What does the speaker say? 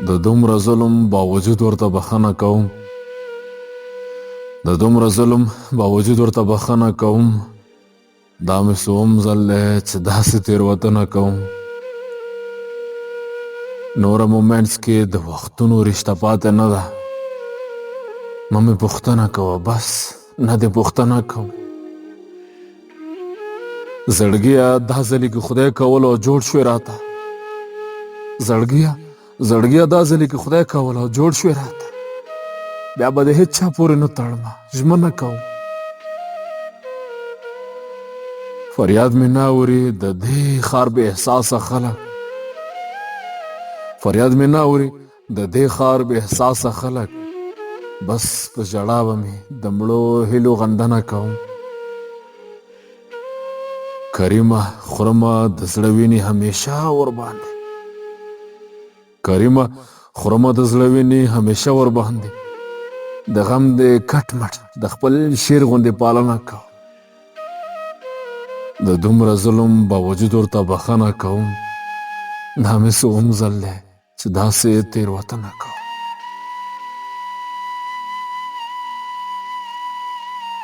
د دومره ظلم باوجود ورته بخښنه کوم د دومره ظلم باوجود ورته بخښنه کوم دا مې څوم ځل دی چې داسې تېروتنه کوم نوره مومنټس کې د وختونو رشته پاتې نه ده مه مې پوښتنه کوه بس نه دې پوښتنه کوم زړګیه دا ځلې کې خدای کول او جوړ شوې راته زړګیه دا ځلې کې خدای کول او جوړ شوې راته بیا به د هېڅ چا پورې نه تړمه ژمنه کوم فریاد مې نه اوري د دې ښار بې احساسه خلک فریاد مې نه اوري د دې ښار بې احساسه خلک بس په ژړا به مې د مړو هیلو غندنه کوم کریمه خورمه د زړه وینې همیشه ورباندې کریمه خورمه د زړه وینې همیشه ورباندې د غم د کټ مټ د خپل شیر غوندې پالنه کوم د دومره ظلم باوجود ورته بخښنه کوم دا مې څوم ځل دی چې داسې تېروتنه کوم